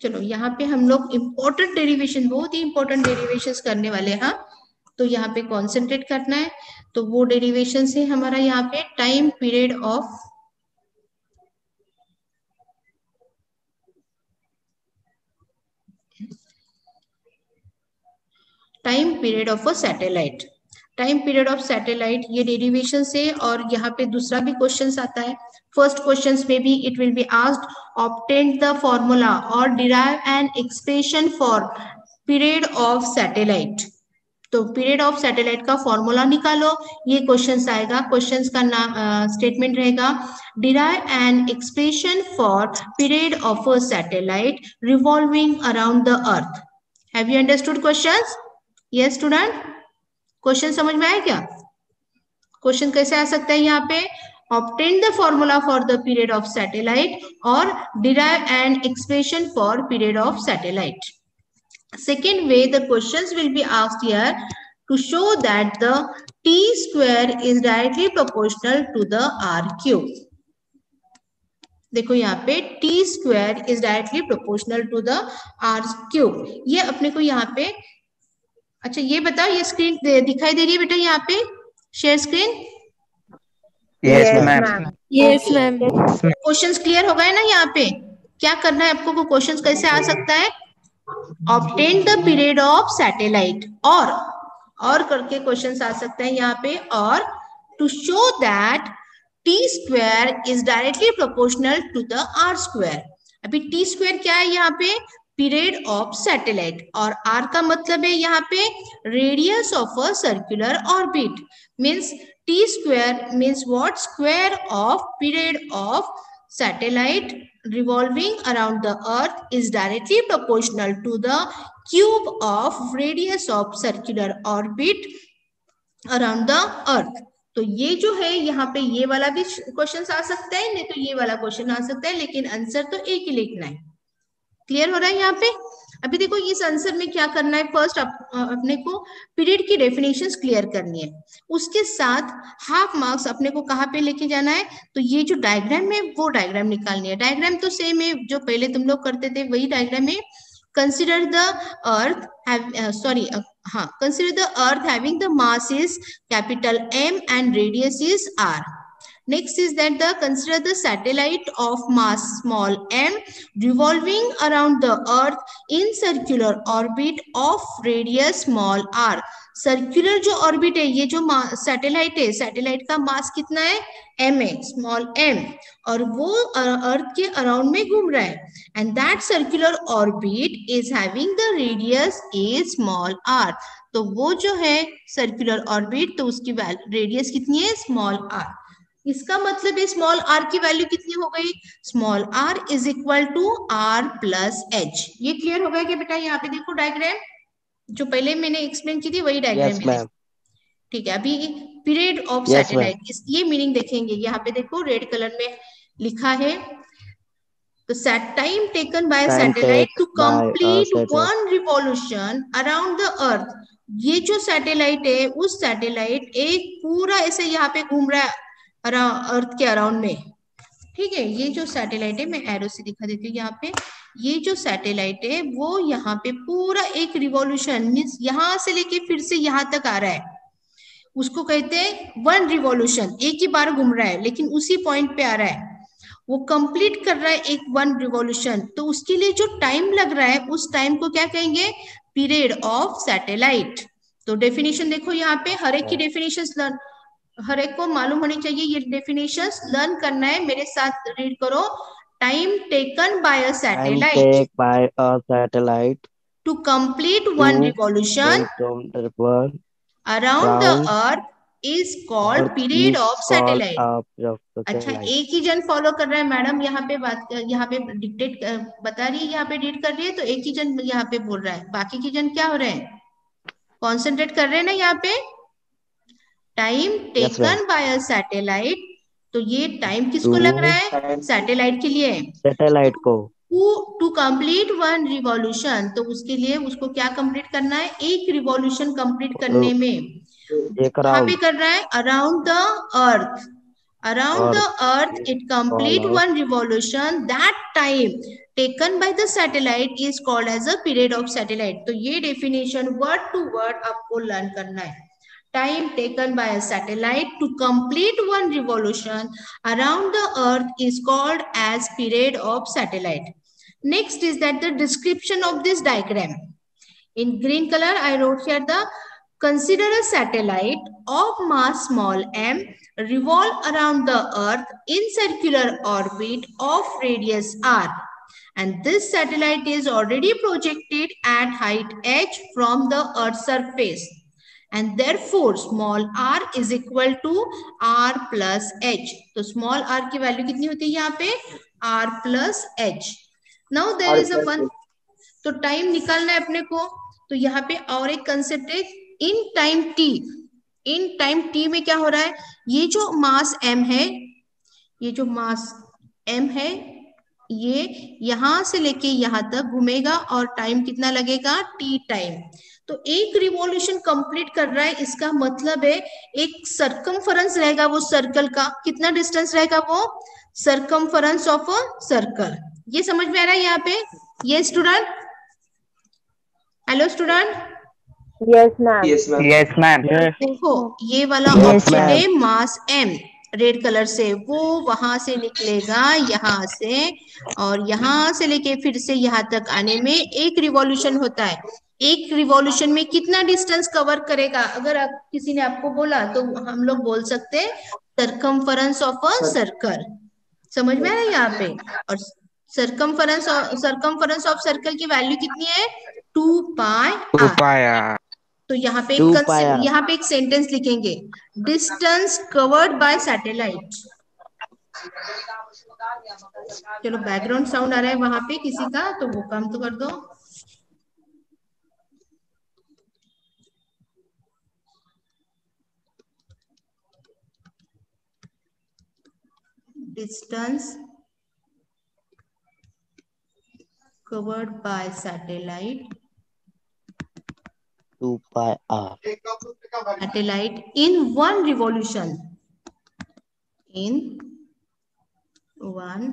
चलो यहाँ पे हम लोग इम्पोर्टेंट डेरिवेशन, बहुत ही इंपॉर्टेंट डेरिवेशंस करने वाले हैं, तो यहाँ पे कॉन्सेंट्रेट करना है। तो वो डेरिवेशन है हमारा यहाँ पे time period of a satellite. Time period of satellite ये डेरिवेशन से, और यहाँ पे दूसरा भी क्वेश्चन आता है। फर्स्ट क्वेश्चन में भी it will be asked obtain the formula और derive an expression for period of satellite. तो पीरियड ऑफ सैटेलाइट का फॉर्मूला निकालो, ये क्वेश्चन आएगा। क्वेश्चन का नाम स्टेटमेंट रहेगा derive an expression for period of a satellite revolving around the earth. Have you understood questions? Yes student, question समझ में आया क्या? क्वेश्चन कैसे आ सकता है यहाँ पे? Obtain the formula for the period of satellite और derive an expression for period of satellite. Second way, the questions will be asked here to show that the t square is directly proportional to the r cube. देखो यहाँ पे t square is directly proportional to the r cube. ये अपने को यहाँ पे, अच्छा ये बताओ, ये स्क्रीन दिखाई दे रही है बेटा यहाँ पे? Share screen? Yes ma'am. Yes ma'am. Questions clear हो गए ना? यहाँ पे क्या करना है आपको? क्वेश्चंस कैसे आ सकता है? Obtain the period of satellite, और करके क्वेश्चन आ सकता है यहाँ पे, और to show that T square is directly proportional to the R square. अभी टी स्क्वायर क्या है यहाँ पे? पीरियड ऑफ सैटेलाइट, और आर का मतलब है यहाँ पे radius of a circular orbit. Means T square means what? Square of period of satellite revolving around the earth is directly proportional to the cube of radius of circular orbit around the earth। तो ये जो है यहाँ पे, ये वाला भी question आ सकता है, नहीं तो ये वाला क्वेश्चन आ सकता है, लेकिन आंसर तो एक ही लिखना है। क्लियर हो रहा है यहाँ पे? अभी देखो इस आंसर में क्या करना है, फर्स्ट अपने को पीरियड की डेफिनेशंस क्लियर करनी है, उसके साथ हाफ मार्क्स अपने को कहाँ पे लेके जाना है, तो ये जो डायग्राम है वो डायग्राम निकालनी है। डायग्राम तो सेम है जो पहले तुम लोग करते थे, वही डायग्राम है। Consider the earth consider the earth having the mass is capital M and radius is R. Next is that consider the satellite of mass small m revolving around the earth in circular orbit of radius small r. Circular जो orbit है, ये जो satellite है, satellite का मास कितना है? m है, small m, और वो अर्थ के अराउंड में घूम रहा है, and that circular orbit is having the radius A small r। तो वो जो है सर्कुलर ऑर्बिट, तो उसकी रेडियस कितनी है? Small r। इसका मतलब है स्मॉल r की वैल्यू कितनी हो गई? Small r is equal to r plus h। ये क्लियर हो गया क्या बेटा? यहाँ पे देखो डायग्राम जो पहले मैंने एक्सप्लेन की थी, वही डायग्राम है। ठीक है, अभी पीरियड ऑफ सैटेलाइट, ये मीनिंग देखेंगे। यहाँ पे देखो रेड कलर में लिखा है, तो time taken by satellite to complete one revolution around the earth. ये जो सैटेलाइट है, उस सैटेलाइट एक पूरा ऐसे यहाँ पे घूम रहा है अर्थ के अराउंड में। ठीक है, ये जो सैटेलाइट है, मैं एरो से दिखा देती हूँ यहाँ पे, ये जो सैटेलाइट है वो यहाँ पे पूरा एक रिवॉल्यूशन मीन्स यहाँ से लेके फिर से यहाँ तक आ रहा है, उसको कहते हैं वन रिवॉल्यूशन। एक ही बार घूम रहा है लेकिन उसी पॉइंट पे आ रहा है, वो कंप्लीट कर रहा है एक वन रिवॉल्यूशन। तो उसके लिए जो टाइम लग रहा है, उस टाइम को क्या कहेंगे? Period of satellite. तो डेफिनेशन देखो यहाँ पे, हर एक की डेफिनेशन हर एक को मालूम होनी चाहिए, ये डेफिनेशंस लर्न करना है। मेरे साथ रीड करो। Time taken by a satellite to complete one revolution around the earth is called period of satellite. अच्छा, एक ही जन फॉलो कर रहा है मैडम, यहाँ पे बात, यहाँ पे डिक्टेट बता रही है, यहाँ पे रीड कर रही है, तो एक ही जन यहाँ पे बोल रहा है, बाकी के जन क्या हो रहे हैं? कॉन्सेंट्रेट कर रहे हैं ना यहाँ पे। Time taken by a satellite, तो ये टाइम किसको लग रहा है? सैटेलाइट के लिए, सैटेलाइट को। टू कंप्लीट वन रिवॉल्यूशन, तो उसके लिए उसको क्या कंप्लीट करना है? एक रिवॉल्यूशन कंप्लीट करने में। कहाँ पे कर रहा है? Around the earth. Around the earth it complete one revolution. That time taken by the satellite is called as a period of satellite. तो ये definition word to word आपको learn करना है. Time taken by a satellite to complete one revolution around the earth is called as period of satellite. Next is that the description of this diagram. In green color I wrote here the consider a satellite of mass small m revolve around the earth in circular orbit of radius r, and this satellite is already projected at height h from the earth's surface, and therefore small r is equal to r plus h. तो small r की value कितनी होती है यहाँ पे r plus h. Now there is a one, तो time निकालना है अपने को. तो यहाँ पे और एक कंसेप्ट है in time T. In time T में क्या हो रहा है, ये जो मास m है, ये जो मास m है, ये यहां से लेके यहां तक घूमेगा और टाइम कितना लगेगा t टाइम. तो एक रिवॉल्यूशन कंप्लीट कर रहा है, इसका मतलब है एक सरकमफरेंस रहेगा वो सर्कल का. कितना डिस्टेंस रहेगा वो सरकमफरेंस ऑफ अ सर्कल. ये समझ में आ रहा है यहाँ पे? ये student, hello student. Yes ma'am. Yes, ma'am. देखो ये वाला ऑब्जेक्ट है मास m रेड कलर से, वो वहां से निकलेगा यहाँ से, और यहाँ से लेके फिर से यहाँ तक आने में एक रिवॉल्यूशन होता है. एक रिवॉल्यूशन में कितना डिस्टेंस कवर करेगा, अगर किसी ने आपको बोला तो हम लोग बोल सकते हैं सरकमफरेंस ऑफ अ सर्कल. समझ में आ रहा है यहाँ पे? और सरकमफरेंस ऑफ सर्कल की वैल्यू कितनी है 2 पाई r. तो यहाँ पे एक सेंटेंस लिखेंगे, डिस्टेंस कवर्ड बाय सैटेलाइट. चलो बैकग्राउंड साउंड आ रहा है वहां पे किसी का, तो वो काम तो कर दो. Distance covered by satellite 2 pi r. Satellite in one revolution. In one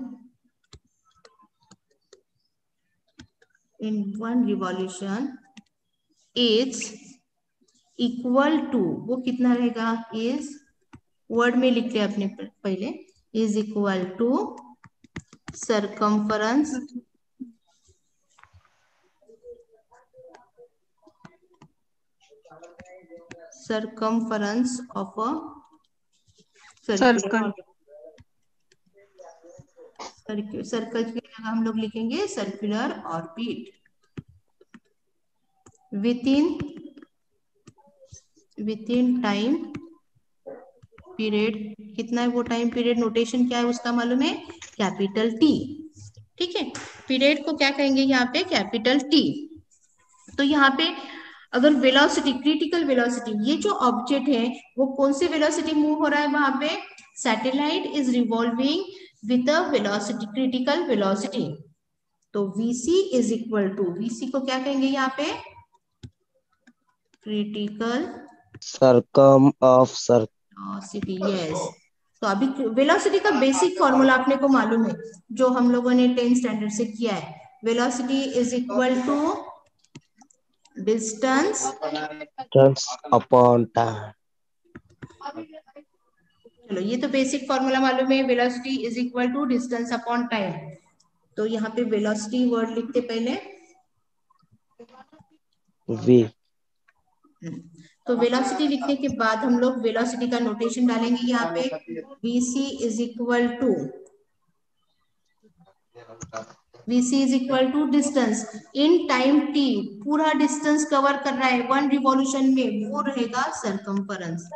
revolution is equal to, वो कितना रहेगा, is वर्ड में लिखते हैं अपने पहले, is equal to circumference of a circle. Circle की जगह हम लोग लिखेंगे circular orbit within time period. कितना है वो टाइम पीरियड, नोटेशन क्या है उसका मालूम है, कैपिटल टी. ठीक है, पीरियड को क्या कहेंगे यहाँ पे, कैपिटल टी. तो यहाँ पे अगर वेलोसिटी, क्रिटिकल वेलोसिटी, ये जो ऑब्जेक्ट है वो कौन से वेलोसिटी मूव हो रहा है वहां पे, satellite is revolving with a velocity, critical velocity. तो VC is equal to, VC को क्या कहेंगे यहाँ पे, critical circum of velocity. Yes. तो अभी वेलोसिटी का बेसिक फॉर्मूला आपने को मालूम है, जो हम लोगों ने 10th स्टैंडर्ड से किया है. Velocity is equal to distance upon time. चलो ये तो बेसिक फॉर्मूला मालूम है, velocity is equal to distance upon time. तो यहाँ पे वेलोसिटी वर्ड लिखते पहले v. तो वेलोसिटी लिखने के बाद हम लोग वेलोसिटी का नोटेशन डालेंगे यहाँ पे, VC is equal to distance in time t. पूरा डिस्टेंस कवर कर रहा है वन रिवॉल्यूशन में, वो रहेगा सरकमफरेंस.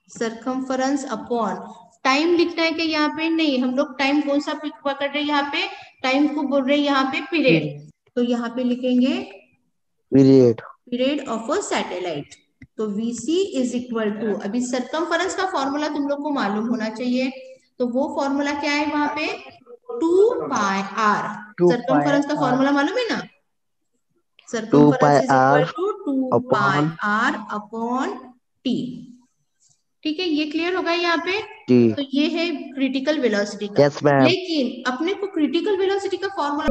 सरकमफरेंस अपॉन टाइम लिखना है कि यहाँ पे नहीं, हम लोग टाइम कौन सा पकड़ रहे हैं यहाँ पे, टाइम को बोल रहे हैं यहाँ पे पीरियड. तो यहाँ पे लिखेंगे पीरियड ऑफ अ सैटेलाइट. तो VC इज इक्वल टू, अभी सरकमफरेंस का फॉर्मूला तुम लोग को मालूम होना चाहिए, तो वो फॉर्मूला क्या है वहां पे 2 पाई r. सरकमफरेंस का फॉर्मूला मालूम है ना, circumference is equal to 2 pi r upon t। ठीक है, ये क्लियर होगा यहाँ पे। तो ये है क्रिटिकल वेलोसिटी का। Yes ma'am. लेकिन अपने को क्रिटिकल वेलोसिटी का फॉर्मूला